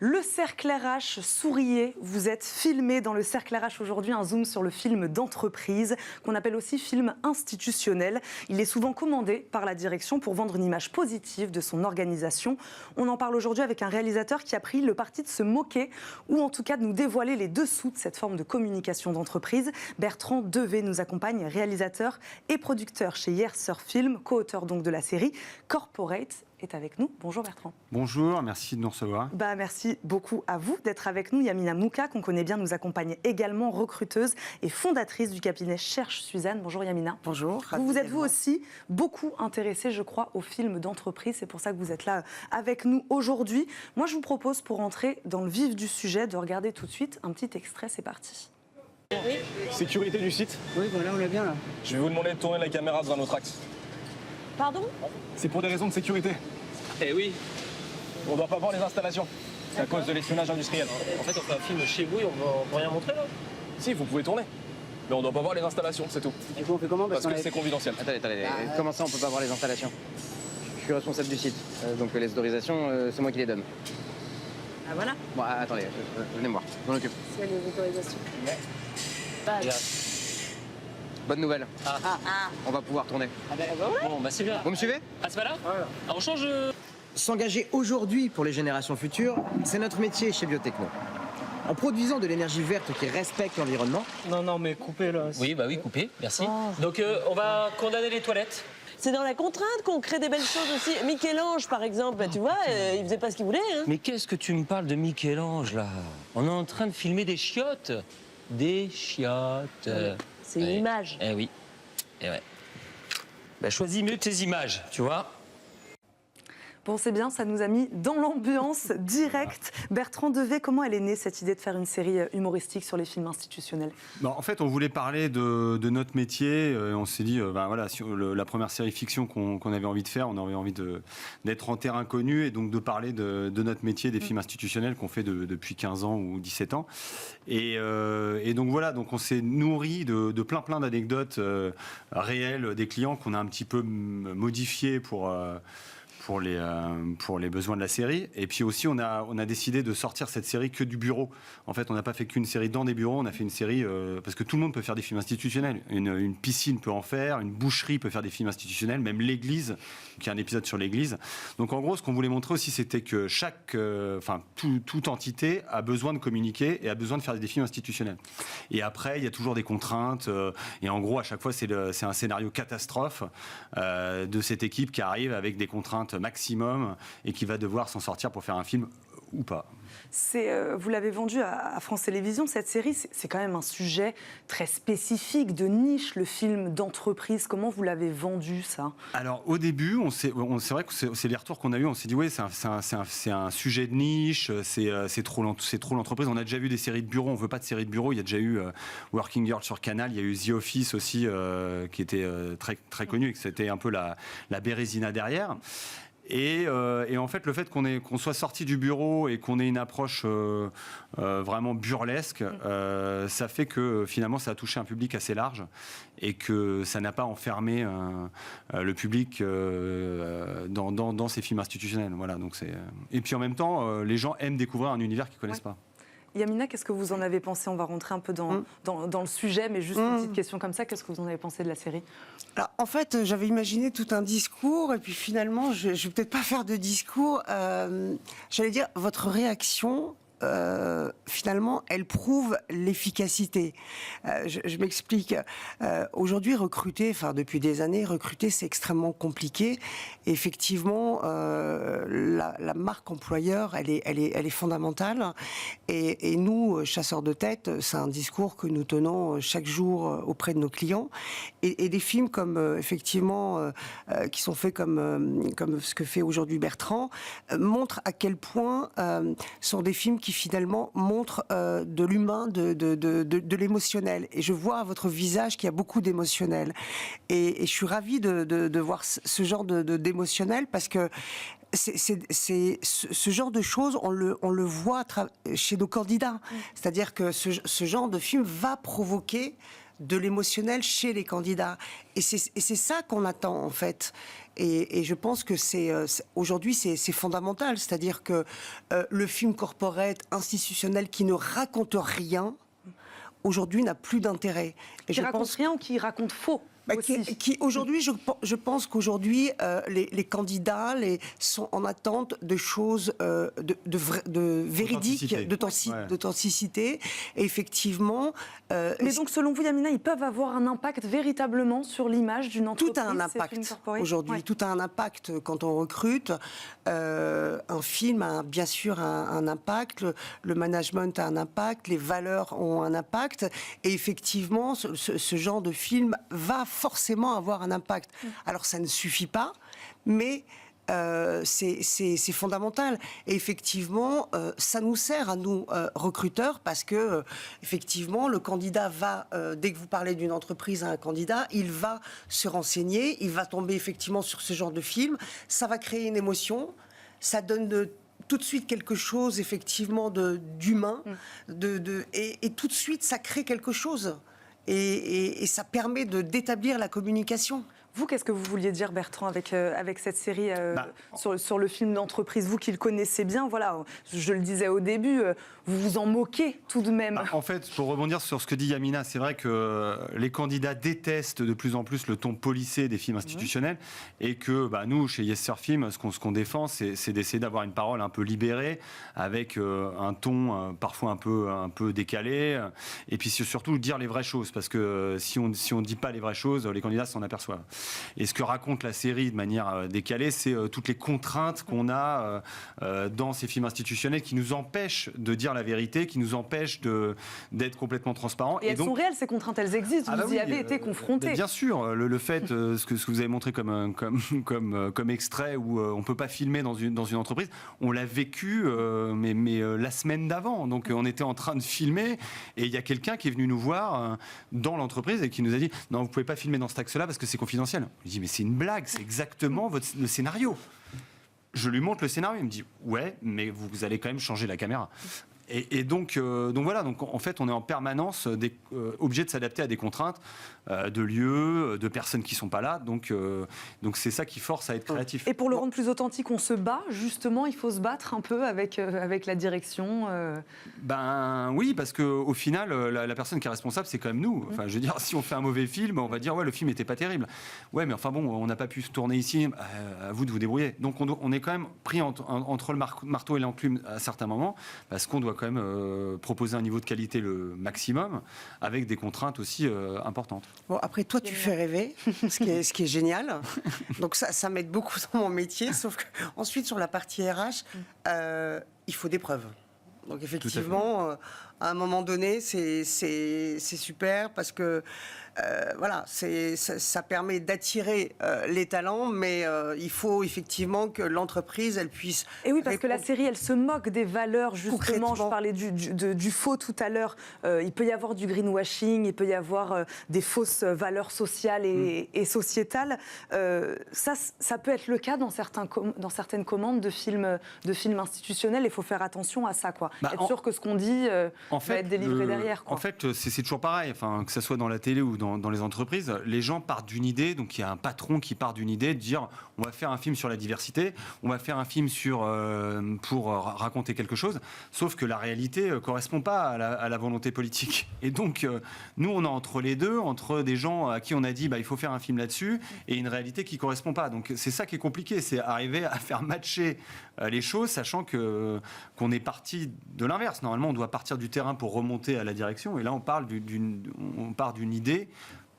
Le Cercle RH, souriez, vous êtes filmé dans le Cercle RH aujourd'hui, un zoom sur le film d'entreprise, qu'on appelle aussi film institutionnel. Il est souvent commandé par la direction pour vendre une image positive de son organisation. On en parle aujourd'hui avec un réalisateur qui a pris le parti de se moquer, ou en tout cas de nous dévoiler les dessous de cette forme de communication d'entreprise. Bertrand Devet nous accompagne, réalisateur et producteur chez Hier Sur Film, co-auteur donc de la série Corporate, est avec nous. Bonjour Bertrand. Bonjour, merci de nous recevoir. Merci beaucoup à vous d'être avec nous. Yamina Mouka, qu'on connaît bien, nous accompagne également, recruteuse et fondatrice du cabinet Cherche Suzanne. Bonjour Yamina. Bonjour. Vous êtes vous aussi beaucoup intéressée, je crois, aux films d'entreprise. C'est pour ça que vous êtes là avec nous aujourd'hui. Moi, je vous propose, pour entrer dans le vif du sujet, de regarder tout de suite un petit extrait. C'est parti. Oui. Sécurité du site. Oui, voilà, on l'a bien là. Je vais vous demander de tourner la caméra dans un autre axe. Pardon? C'est pour des raisons de sécurité. Eh oui. On ne doit pas voir les installations. C'est à cause de l'espionnage industriel. En fait, on fait un film chez vous et on peut rien montrer là. Si, vous pouvez tourner. Mais on ne doit pas voir les installations, c'est tout. Du coup, on fait comment? Parce que c'est confidentiel. Attendez, comment ça on peut pas voir les installations? Je suis responsable du site, donc les autorisations, c'est moi qui les donne. Ah voilà. Bon, attendez, venez me voir, je m'en occupe. C'est les autorisations. Bonne nouvelle, Ah. on va pouvoir tourner. Ah ben voilà. Bon, bah c'est bien. Vous me suivez? Ah, c'est pas là? Ah, on change. S'engager aujourd'hui pour les générations futures, c'est notre métier chez Biotechno. En produisant de l'énergie verte qui respecte l'environnement. Non, mais coupez là. Oui, bah oui, coupé, merci. Donc, on va condamner les toilettes. C'est dans la contrainte qu'on crée des belles choses aussi. Michel-Ange, par exemple, tu vois, il faisait pas ce qu'il voulait. Hein. Mais qu'est-ce que tu me parles de Michel-Ange là? On est en train de filmer des chiottes. Des chiottes. C'est une image. Eh oui. Eh ouais. Bah, choisis mieux tes images, tu vois. Bon, c'est bien, ça nous a mis dans l'ambiance directe. Bertrand Devet, comment elle est née, cette idée de faire une série humoristique sur les films institutionnels? En fait, on voulait parler de notre métier. On s'est dit, voilà, sur la première série fiction qu'on avait envie de faire, on avait envie d'être en terrain connu et donc de parler de notre métier des films institutionnels qu'on fait depuis 15 ans ou 17 ans. Et donc voilà, donc on s'est nourri de plein d'anecdotes réelles des clients qu'on a un petit peu modifiées pour les besoins de la série. Et puis aussi, on a décidé de sortir cette série que du bureau. En fait, on n'a pas fait qu'une série dans des bureaux, on a fait une série... parce que tout le monde peut faire des films institutionnels. Une piscine peut en faire, une boucherie peut faire des films institutionnels, même l'église, qui a un épisode sur l'église. Donc en gros, ce qu'on voulait montrer aussi, c'était que toute entité a besoin de communiquer et a besoin de faire des films institutionnels. Et après, il y a toujours des contraintes. Et en gros, à chaque fois, c'est un scénario catastrophe de cette équipe qui arrive avec des contraintes maximum et qui va devoir s'en sortir pour faire un film ou pas. Vous l'avez vendu à France Télévisions, cette série, c'est quand même un sujet très spécifique, de niche, le film d'entreprise. Comment vous l'avez vendu, ça? Alors, au début, c'est vrai que c'est les retours qu'on a eu. On s'est dit, oui, c'est un sujet de niche, c'est trop l'entreprise. On a déjà vu des séries de bureau, on veut pas de séries de bureau. Il y a déjà eu Working Girl sur Canal, il y a eu The Office aussi, qui était très connu et que c'était un peu la Bérésina derrière. Et en fait, le fait qu'on soit sorti du bureau et qu'on ait une approche vraiment burlesque, ça fait que finalement ça a touché un public assez large et que ça n'a pas enfermé le public dans ces films institutionnels. Voilà, donc et puis en même temps, les gens aiment découvrir un univers qu'ils ne connaissent pas. Yamina, qu'est-ce que vous en avez pensé? On va rentrer un peu dans le sujet, mais juste une petite question comme ça. Qu'est-ce que vous en avez pensé de la série? Alors, en fait, j'avais imaginé tout un discours, et puis finalement, je vais peut-être pas faire de discours. J'allais dire, votre réaction, finalement, elle prouve l'efficacité. Je m'explique. Aujourd'hui, depuis des années, recruter, c'est extrêmement compliqué. Et effectivement, la marque employeur, elle est fondamentale. Et nous, chasseurs de tête, c'est un discours que nous tenons chaque jour auprès de nos clients. Et des films comme, effectivement, qui sont faits comme ce que fait aujourd'hui Bertrand, montrent à quel point sont des films qui finalement montre de l'humain, de l'émotionnel. Et je vois à votre visage qu'il y a beaucoup d'émotionnel. Et je suis ravie de voir ce genre d'émotionnel parce que c'est ce genre de choses, on le voit chez nos candidats. C'est-à-dire que ce genre de film va provoquer de l'émotionnel chez les candidats. Et c'est ça qu'on attend, en fait. Et je pense que aujourd'hui, c'est fondamental. C'est-à-dire que le film corporate institutionnel qui ne raconte rien, aujourd'hui, n'a plus d'intérêt. Et qui raconte rien ou qui raconte faux aujourd'hui, je pense qu'aujourd'hui, les candidats sont en attente de choses de véridiques, d'authenticité. Et effectivement... Mais donc, selon vous, Yamina, ils peuvent avoir un impact véritablement sur l'image d'une entreprise? Tout a un impact aujourd'hui. Tout a un impact quand on recrute. Un film a bien sûr un impact. Le management a un impact. Les valeurs ont un impact. Et effectivement, ce genre de film va forcément avoir un impact. Alors ça ne suffit pas, mais c'est fondamental. Et effectivement, ça nous sert à nous, recruteurs, parce que effectivement, le candidat va, dès que vous parlez d'une entreprise à un candidat, il va se renseigner, il va tomber effectivement sur ce genre de film. Ça va créer une émotion, ça donne tout de suite quelque chose effectivement d'humain, et tout de suite ça crée quelque chose. Et ça permet d'établir la communication. Vous, qu'est-ce que vous vouliez dire, Bertrand, avec cette série sur le film d'entreprise? Vous qui le connaissez bien, voilà, je le disais au début, vous vous en moquez tout de même. En fait, pour rebondir sur ce que dit Yamina, c'est vrai que les candidats détestent de plus en plus le ton policé des films institutionnels, et que nous, chez Yes Sir Film, ce qu'on défend, c'est d'essayer d'avoir une parole un peu libérée, avec un ton parfois un peu décalé, et puis surtout dire les vraies choses, parce que si on dit pas les vraies choses, les candidats s'en aperçoivent. Et ce que raconte la série de manière décalée, c'est toutes les contraintes qu'on a dans ces films institutionnels qui nous empêchent de dire la vérité, qui nous empêchent d'être complètement transparents. Et elles sont réelles, ces contraintes, elles existent, vous y avez été confrontés. Bien sûr, le fait, ce que vous avez montré comme extrait, où on ne peut pas filmer dans une entreprise, on l'a vécu mais la semaine d'avant. Donc on était en train de filmer, et il y a quelqu'un qui est venu nous voir dans l'entreprise et qui nous a dit « Non, vous ne pouvez pas filmer dans cet axe-là parce que c'est confidentiel ». Je dis, mais c'est une blague, c'est exactement le scénario. Je lui montre le scénario, il me dit, ouais, mais vous allez quand même changer la caméra. Et donc voilà, donc en fait, on est en permanence obligé de s'adapter à des contraintes de lieux, de personnes qui ne sont pas là. Donc c'est ça qui force à être créatif. Et pour le rendre plus authentique, on se bat, justement, il faut se battre un peu avec la direction. Oui, parce qu'au final, la personne qui est responsable, c'est quand même nous. Enfin, je veux dire, si on fait un mauvais film, on va dire, ouais, le film n'était pas terrible. Ouais, mais enfin bon, on n'a pas pu se tourner ici, à vous de vous débrouiller. Donc on est quand même pris entre le marteau et l'enclume à certains moments, parce qu'on doit quand même proposer un niveau de qualité le maximum, avec des contraintes aussi importantes. Bon, après, toi, tu fais rêver, ce qui est génial. Donc ça m'aide beaucoup dans mon métier, sauf qu'ensuite, sur la partie RH, il faut des preuves. Donc effectivement, à un moment donné, c'est super, parce que voilà, ça permet d'attirer les talents, mais il faut effectivement que l'entreprise, elle puisse... Et oui, parce que la série, elle se moque des valeurs, justement. Je parlais du faux tout à l'heure. Il peut y avoir du greenwashing, il peut y avoir des fausses valeurs sociales et sociétales. Ça peut être le cas dans certaines commandes de films institutionnels. Il faut faire attention à ça, quoi. Être sûr que ce qu'on dit va être délivré derrière, quoi. En fait, c'est toujours pareil, enfin, que ce soit dans la télé ou dans les entreprises, les gens partent d'une idée, donc il y a un patron qui part d'une idée de dire on va faire un film sur la diversité, on va faire un film pour raconter quelque chose, sauf que la réalité ne correspond pas à la volonté politique. Et donc, nous, on est entre les deux, entre des gens à qui on a dit il faut faire un film là-dessus, et une réalité qui ne correspond pas. Donc c'est ça qui est compliqué, c'est arriver à faire matcher les choses, sachant qu'on est parti de l'inverse. Normalement, on doit partir du terrain pour remonter à la direction, et là, on part d'une idée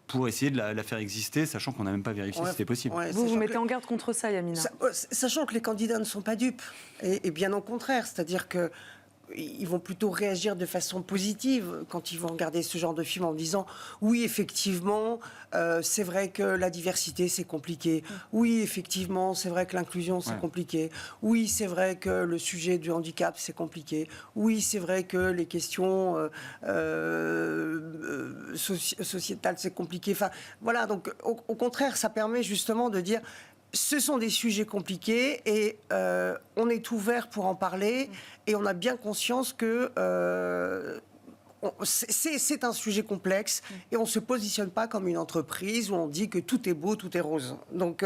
pour essayer de la faire exister, sachant qu'on n'a même pas vérifié si c'était possible. Vous mettez en garde contre ça, Yamina. Sachant que les candidats ne sont pas dupes, et bien au contraire, c'est-à-dire que ils vont plutôt réagir de façon positive quand ils vont regarder ce genre de film en disant oui, effectivement, c'est vrai que la diversité c'est compliqué, oui, effectivement, c'est vrai que l'inclusion c'est compliqué, oui, c'est vrai que le sujet du handicap c'est compliqué, oui, c'est vrai que les questions sociétales c'est compliqué. Enfin voilà, donc au contraire, ça permet justement de dire ce sont des sujets compliqués, et on est ouvert pour en parler, et on a bien conscience que c'est un sujet complexe et on ne se positionne pas comme une entreprise où on dit que tout est beau, tout est rose. Donc,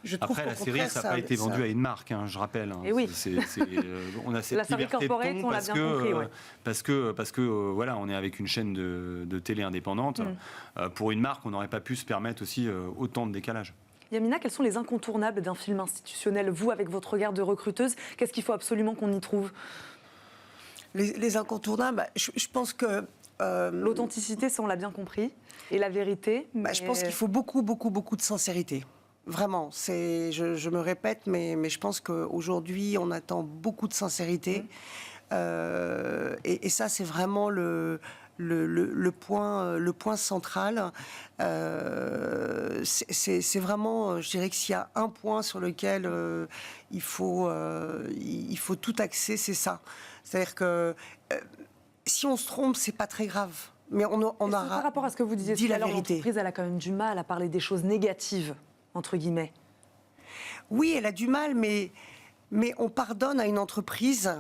je trouve Après, qu'au la série, contraire, ça n'a pas été vendu à une marque, hein, je rappelle. Hein. Et oui. On a cette La série liberté de corporate, ton on l'a bien compris, ouais. parce que voilà, on est avec une chaîne de télé indépendante. Pour une marque, on n'aurait pas pu se permettre aussi autant de décalage. Yamina, quels sont les incontournables d'un film institutionnel? Vous, avec votre regard de recruteuse, qu'est-ce qu'il faut absolument qu'on y trouve? Les incontournables, je pense que... L'authenticité, ça on l'a bien compris, et la vérité. Je pense qu'il faut beaucoup de sincérité. Vraiment, je me répète, mais je pense qu'aujourd'hui, on attend beaucoup de sincérité. Et ça, c'est vraiment le point central. C'est vraiment, je dirais que s'il y a un point sur lequel il faut tout axer, c'est ça. C'est-à-dire que si on se trompe, c'est pas très grave. Mais on aura par rapport à ce que vous disiez tout à l'heure, l'entreprise, elle a quand même du mal à parler des choses négatives, entre guillemets. Oui, elle a du mal, mais on pardonne à une entreprise.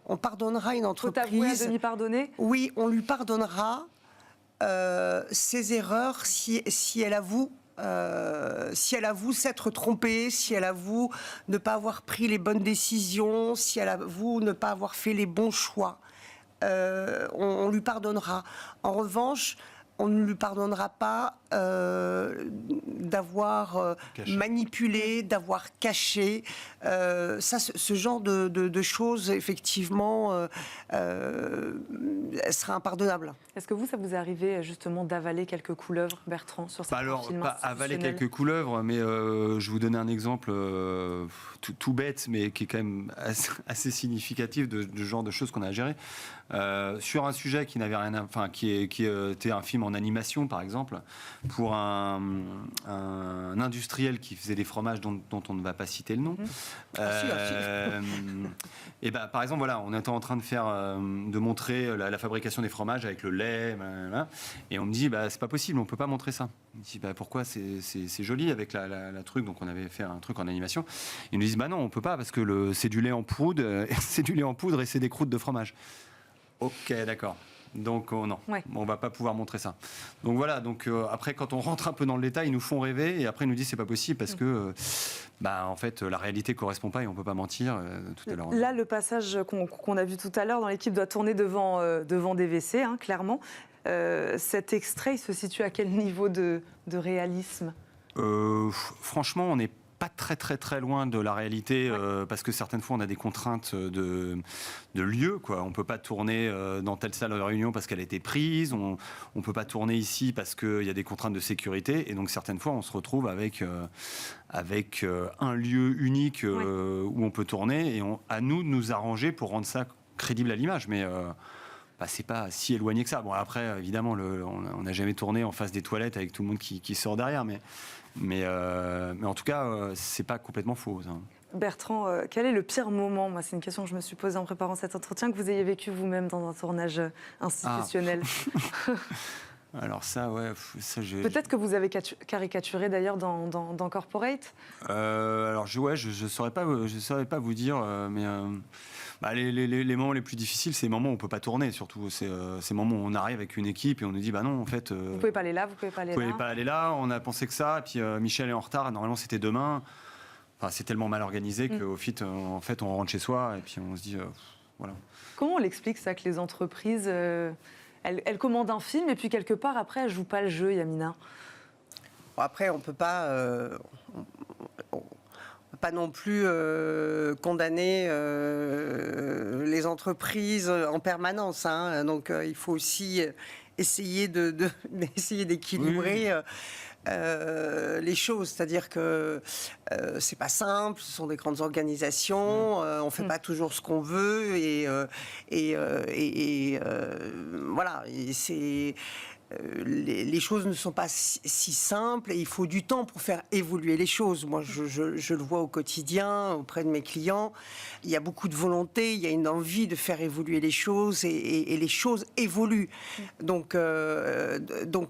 On pardonnera à une entreprise. Faut avouer à demi pardonner. Oui, on lui pardonnera ses erreurs si elle avoue. Si elle avoue s'être trompée, si elle avoue ne pas avoir pris les bonnes décisions, si elle avoue ne pas avoir fait les bons choix, on lui pardonnera. En revanche, on ne lui pardonnera pas d'avoir manipulé, d'avoir caché. Ce genre de choses, effectivement, sera impardonnable. Est-ce que ça vous est arrivé justement d'avaler quelques couleuvres, Bertrand, sur certains films pas avaler institutionnels? quelques couleuvres, mais je vais vous donner un exemple tout bête, mais qui est quand même assez significatif de genre de choses qu'on a à gérer. Sur un sujet qui n'avait rien, qui était un film en animation, par exemple, pour un industriel qui faisait des fromages dont on ne va pas citer le nom. Et par exemple, voilà, on était en train de montrer la fabrication des fromages avec le lait, et on me dit, c'est pas possible, on peut pas montrer ça. On me dit, pourquoi? C'est joli avec la truc, donc on avait fait un truc en animation. Ils nous disent, non, on peut pas parce que c'est du lait en poudre, c'est du lait en poudre et c'est des croûtes de fromage. Ok, d'accord. Donc non, on va pas pouvoir montrer ça. Donc voilà. Donc après, quand on rentre un peu dans le détail, ils nous font rêver et après ils nous disent c'est pas possible parce que en fait la réalité correspond pas et on peut pas mentir. Tout à l'heure. Là, le passage qu'on a vu tout à l'heure dans l'équipe doit tourner devant DVC, clairement. Cet extrait, il se situe à quel niveau de réalisme? Franchement, on n'est pas très loin de la réalité parce que certaines fois on a des contraintes de lieu, quoi. On peut pas tourner dans telle salle de réunion parce qu'elle a été prise, on peut pas tourner ici parce qu'il y a des contraintes de sécurité et donc certaines fois on se retrouve avec un lieu unique où on peut tourner et à nous de nous arranger pour rendre ça crédible à l'image, mais c'est pas si éloigné que ça. Bon, après, évidemment, on n'a jamais tourné en face des toilettes avec tout le monde qui sort derrière, mais en tout cas, c'est pas complètement faux. Ça. Bertrand, quel est le pire moment? Moi, c'est une question que je me suis posée en préparant cet entretien, que vous ayez vécu vous-même dans un tournage institutionnel. Alors ça, Peut-être que vous avez caricaturé d'ailleurs dans Corporate. Alors je saurais pas vous dire, mais les moments les plus difficiles, c'est les moments où on peut pas tourner. Surtout, c'est ces moments où on arrive avec une équipe et on nous dit non, en fait. Vous pouvez pas aller là, vous pouvez pas aller là. On a pensé que ça, et puis Michel est en retard. Normalement, c'était demain. Enfin, c'est tellement mal organisé qu'au en fait, on rentre chez soi et puis on se dit voilà. Comment on l'explique ça que les entreprises elles commandent un film et puis quelque part après elles jouent pas le jeu, Yamina? Après, on peut pas non plus condamner les entreprises en permanence. Donc, il faut aussi essayer d'équilibrer les choses. C'est-à-dire que c'est pas simple, ce sont des grandes organisations, on fait pas toujours ce qu'on veut voilà. Les choses ne sont pas si simples et il faut du temps pour faire évoluer les choses. Moi, je le vois au quotidien, auprès de mes clients. Il y a beaucoup de volonté, il y a une envie de faire évoluer les choses et les choses évoluent. Donc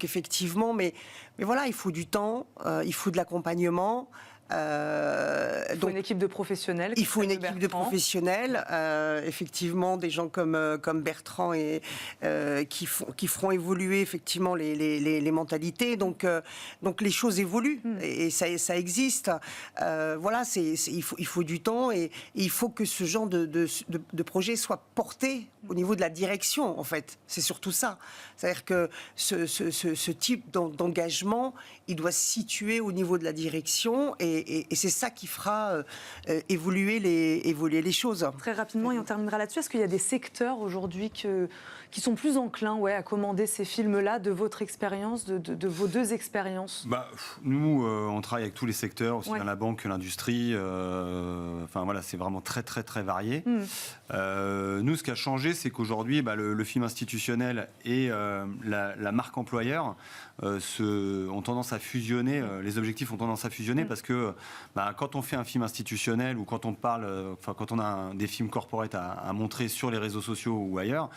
effectivement, mais voilà, il faut du temps, il faut de l'accompagnement. Il faut une équipe de professionnels. Il faut une comme équipe de Bertrand. professionnels, effectivement, des gens comme Bertrand et qui feront évoluer effectivement les mentalités. Donc les choses évoluent et ça existe. Voilà, il faut du temps et il faut que ce genre de projet soit porté au niveau de la direction. En fait, c'est surtout ça. C'est-à-dire que ce type d'engagement, il doit se situer au niveau de la direction et c'est ça qui fera évoluer les choses. Très rapidement, et on terminera là-dessus. Est-ce qu'il y a des secteurs aujourd'hui qui sont plus enclins à commander ces films-là, de votre expérience, de vos deux expériences? Nous, on travaille avec tous les secteurs, aussi Ouais. bien la banque que l'industrie. Enfin voilà, c'est vraiment très très très varié. Nous, ce qui a changé, c'est qu'aujourd'hui, le film institutionnel et la marque employeur ont tendance à fusionner. Les objectifs ont tendance à fusionner parce que quand on fait un film institutionnel ou quand on parle, quand on a des films corporate à montrer sur les réseaux sociaux ou ailleurs.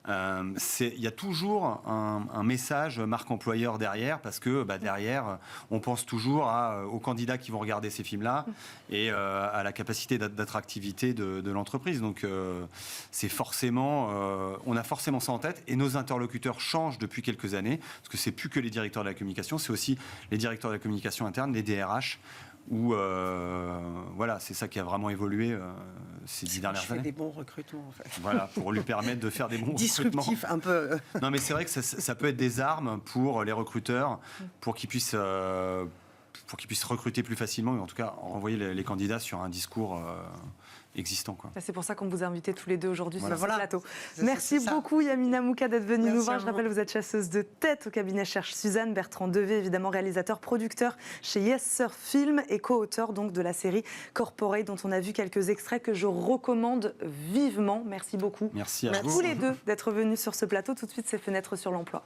Il y a toujours un message marque employeur derrière parce que derrière on pense toujours aux candidats qui vont regarder ces films-là et à la capacité d'attractivité de l'entreprise. Donc c'est forcément, on a forcément ça en tête et nos interlocuteurs changent depuis quelques années parce que c'est plus que les directeurs de la communication, c'est aussi les directeurs de la communication interne, les DRH. Où voilà, c'est ça qui a vraiment évolué ces 10 dernières années. Des bons recrutements, en fait. Voilà, pour lui permettre de faire des bons Disruptif, recrutements. un peu. Non, mais c'est vrai que ça peut être des armes pour les recruteurs, pour qu'ils puissent recruter plus facilement, et en tout cas renvoyer les candidats sur un discours existant, quoi. C'est pour ça qu'on vous a invités tous les deux aujourd'hui Voilà. sur ce plateau. C'est Merci ça. beaucoup Yamina Mouka d'être venue Merci nous voir. à Je vous. rappelle, vous êtes chasseuse de tête au cabinet Cherche Suzanne. Bertrand Devé, évidemment réalisateur, producteur chez Yes Sir Film et co-auteur donc de la série Corporate dont on a vu quelques extraits que je recommande vivement. Merci beaucoup. Merci à Tous vous. les deux d'être venus sur ce plateau. Tout de suite, c'est Fenêtres sur l'emploi.